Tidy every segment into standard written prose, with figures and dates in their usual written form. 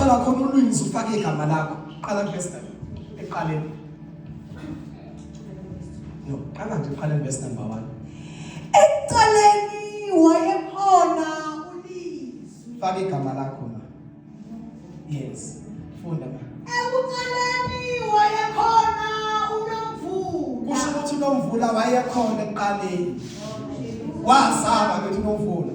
uqala khona ulwinzi ufake igama lakho. Qala verse eqaleni. No, qala nje qala verse number 1. Eqaleni wayekhona uLizwi. Fake igama lakho ma. Yes. Funda ma. Ekuqaleni wayekhona uNomvula. Kusho ukuthi uNomvula wayekhona eqaleni. Wazama ukuthi uNomvula.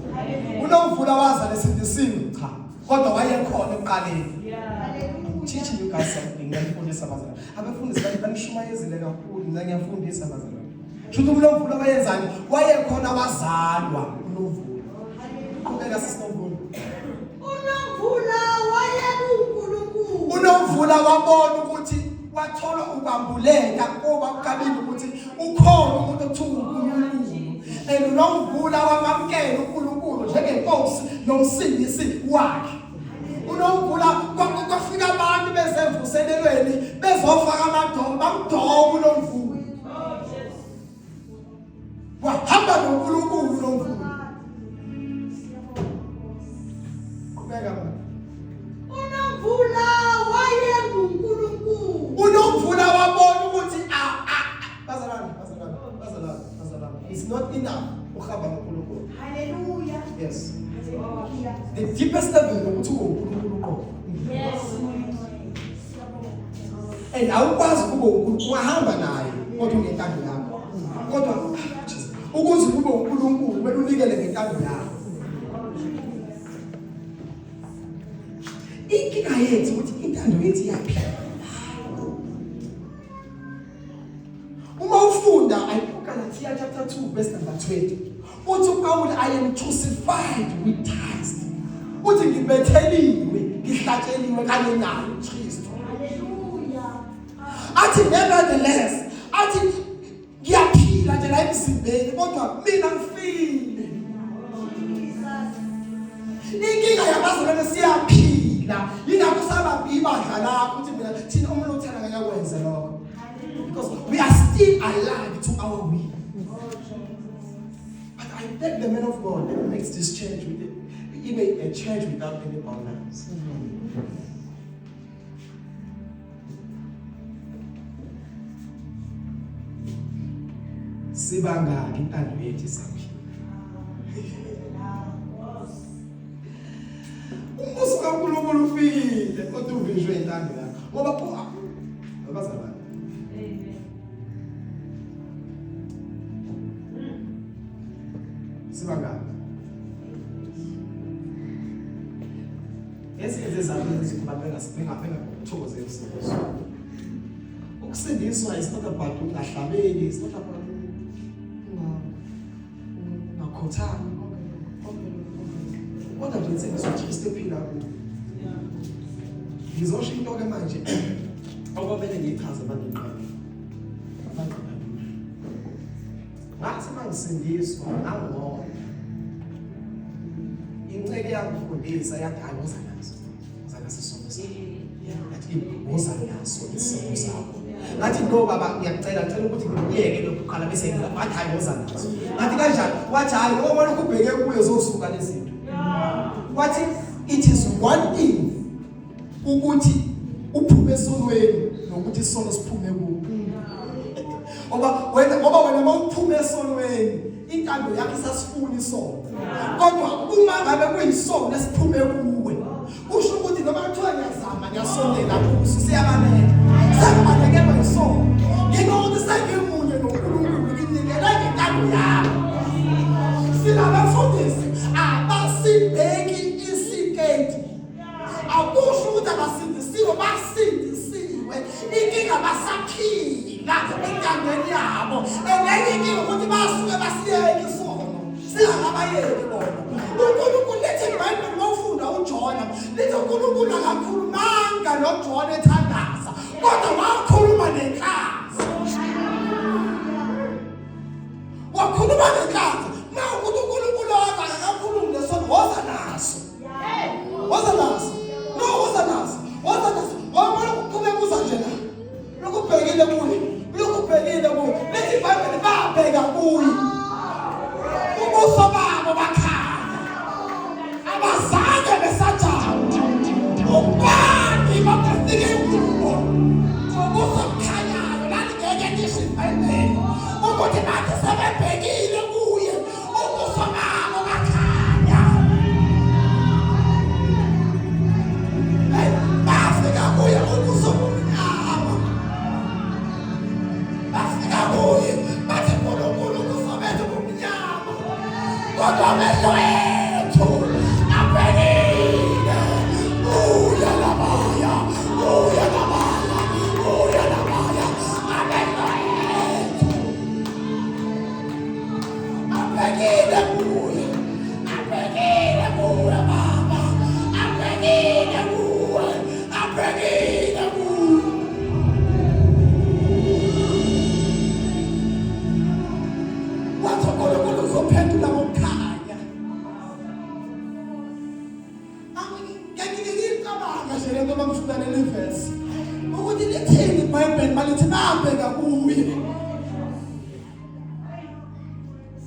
uNomvula wazala esindisini cha. Kodwa wayekhona eqaleni. I'm teaching you guys something. Ngiyafundisa abazali. Abafundisi banishumayezile kakhulu. Mina ngiyafundisa abazali. Shuthi uNomvula wayenzani? Wayekhona wazalwa uNomvula. Qhubeka sisiNomvula. uNomvula wayeNkulunkulu. uNomvula wabona ukuthi wathola ukwambuleka kuba ukabili ukuthi ukhona umuntu othuka uNkulunkulu. uNomvula wamamkela uNkulunkulu njengenkosi nomsindisi wakhe. uNomvula kwafika abantu besemvuselelweni bezofaka amadolo bamdoba uNomvula. Wahamba noNkulunkulu uNomvula. Kubeka manje. uNomvula wayenguNkulunkulu. uNomvula wabona ukuthi bazalwane. It's not enough ukuhamba noNkulunkulu. Hallelujah. Yes. Hallelujah. The deepest level ukuthi uNkulunkulu uqobo. Yes. And awukwazi kube ungahamba naye kodwa unentando yakho. Kodwa ukuze kube uNkulunkulu kumele unikele ngentando yakho. Inkinga yethu ukuthi intando yethu iyaphi. Uma ufunda iGalatia chapter 2 verse number 20. Uthi uPaul I am crucified with Christ. Uthi ngibetheliwe, ngihlatsheliwe kanye naye uKristu. Athi nevertheless, athi ngiyaphila nje la emzimbeni kodwa mina ngifile. Inkinga yabazalwane siyaphila. Yingakho sababibadla lapho uthi mina thina umuntu uthana ngakwenza lokho. Because we are still alive to our will. But I beg the men of God that makes this church with it, even a church without any boundaries. Sibanga intando yethu isaphila. Umusa kaNkulunkulu ufile kodwa uvinjwe intando yakho. Ngoba abazalwane. Sibanga. Ezenze zabantu ezikubambela sibengaphenga ukuthokoza emsebenzini. Ukusindiswa is not about ungahlabeli, is not about ungakhothama. Kodwa nje insindiswa uJesu ephila kuyo. Ngizosho into ke manje okwamele ngiyichaze abantu eqala. Ngathi mangisindiswa angibona. Inceke yakufundisa yadaloza nazo. Zakasesono sakho. Yathi uza naso isono sakho. Ngathi no baba ngiyacela ukuthi ngiyeke lokuqala bese ngilabathi hayoza nazo. Ngathi kanjani? Wathi hayi ngoba lokhu ubheke kuyo zosuka lezinto. Wathi it is one thing ukuthi uphume esonweni nokuthi isono siphume kuwe. Ngoba wena mawuphuma esonweni intando yakho isasifuna isono. Kodwa uma ngabe kuyisono esiphume kuwe kusho ukuthi noma kuthiwa ngiyazama ngiyasondela kuso siyabaleka. Sekubalekela isono. Nginokuthi sengimunye noNkulunkulu nginikela ngentando yakho. Sinabafundisi abasibheki isiketi. Akusho ukuthi abasindisiwe basindisiwe. Inkinga basaphila entandweni yabo. Engenye inkinga ukuthi basuke basiyeke isono. Singabayeki bona. uNkulunkulu lethi eBhayibhelini mawufunda uJona, lithi uNkulunkulu akakhulumanga noJona ethandaza, kodwa wakhuluma nenkazi. Wakhuluma nenkazi. Mawukuthi uNkulunkulu akakhulumi lesono, woza naso. Woza naso. No, woza naso. Woza naso. Wabona ukuqhubeka kuza nje la. Lokubhekile kuye. Lokubhekile kuye. Lethi iBhayibheli babheka kuye. Ubuso babo bakhanya. Abazange besajama. ngisho iBhayibheli ukuthi bathi sebebhekile kuye ubuso babo bakhanya. Bafika kuye ubuso bumnyama. Bafika kuye bathi uNkulunkulu ubuso bethu bumnyama kodwa amehlo ethu abhekile. Uyalabaya, uyalabaya, uyalabaya. Amehlo ethu abhekile kuye, abhekile kuye Baba, abhekile kuye, abhekile kuye. Wathi uNkulunkulu uzophendula ngokukhanya. Ngiyacabanga nje lento mangifunda leli verse ukuthi lithini iBhayibheli malithi babheka kuye.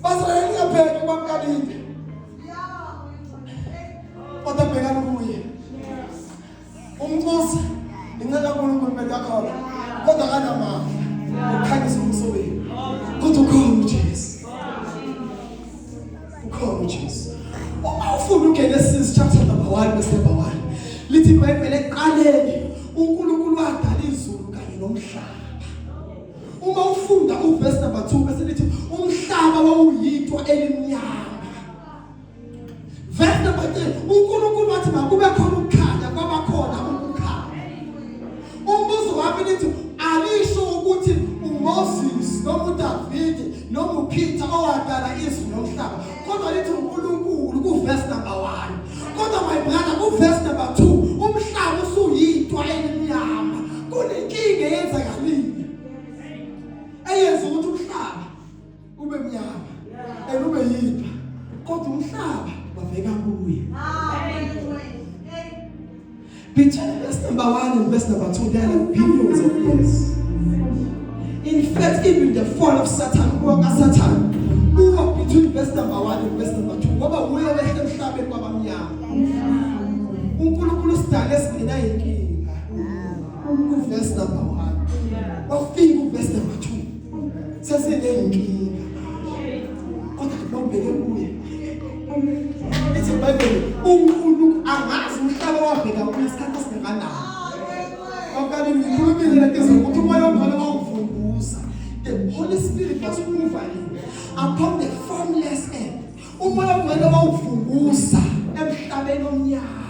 Bazalwane ngiyabheka kwamkalile. Kodwa bhekana kuye. Umnkosi incela uNkulunkulu bekakhona kodwa kanamama ukhanyisa umso wenu. Kodwa ukhona uJesu. Ukhona uJesu. Uma ufuna uGenesis chapter number 1 verse number 1 lithi iBhayibheli eqaleni uNkulunkulu wadala izulu kanye nomhlaba. Uma ufunda uverse number 2 bese lithi umhlaba wawuyintwa elimnyama. Verse number 3 uNkulunkulu wathi makube khona ukukhanya kwaba khona ukukhanya. Umbuzo wami lithi alisho ukuthi uMoses noma uDavid noma uPeter owadala izulu nomhlaba kodwa lithi uNkulunkulu kuverse number 1. Kodwa my brother kuverse number 2 umhlaba usuyintwa elimnyama. Kunenkinga eyenzakalile eyenza ukuthi umhlaba ube mnyama ube yintwa kodwa umhlaba waveka kuye. Between verse number 1 and verse number 2 there are billions of years. In fact, even the fall of Satan, who walked between verse number 1 and verse number 2, ngoba uye wehle emhlabeni kwabamnyama. uNkulunkulu sidale singena inkinga. Verse number 1. Wafika verse number 2. Sesinenkinga. Kodwa kubheke kuye. Lithi iBhayibheli uNkulunkulu angazi umhlaba wabheka kuye isikhathi esingakanani. Okanye ngikhulumile lento zokuthi umoya ongcwele wawuvunguza. The Holy Spirit was moving upon the formless earth. Umoya ongcwele wawuvunguza emhlabeni omnyama.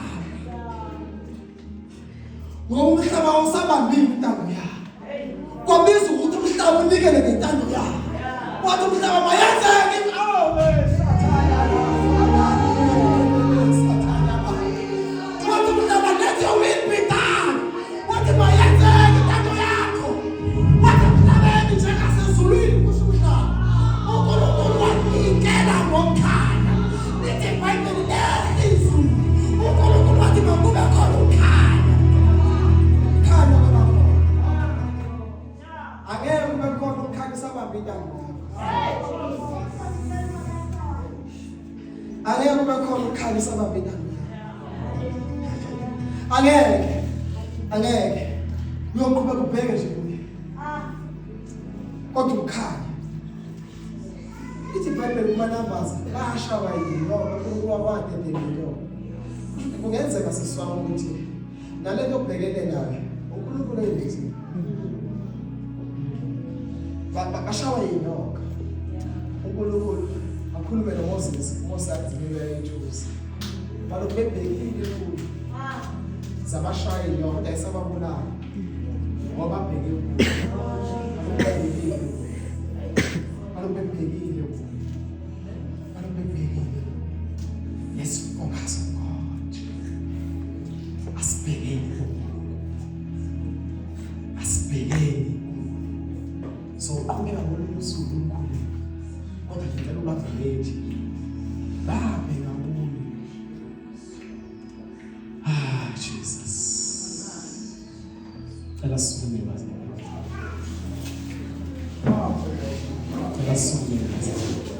Ngoba umhlaba awusabambile intando yakhe. Kwabiza ukuthi umhlaba unikele ngentando yakhe. Wathi umhlaba mayenzeke angeke kube khona ukukhalisa ababhekana. Angeke uyoqhubeka ubheke nje kuye kodwa ukhanya. Ithi iBhayibheli kumaNumbers bashawa yini ngoba kuwa kwadedelo. Kungenzeka siswama ukuthi nalento obhekene nayo uNkulunkulu eyithi bashawa yini nokho uNkulunkulu akhulume noMoses azinikele ithusi. Balo bebhekile kuye. Zabashayeli kodwa isababulala. Ngoba bheke kuye. Balo bebhekile kuye. Balo bebhekile. Let's focus on God. Asibhekeni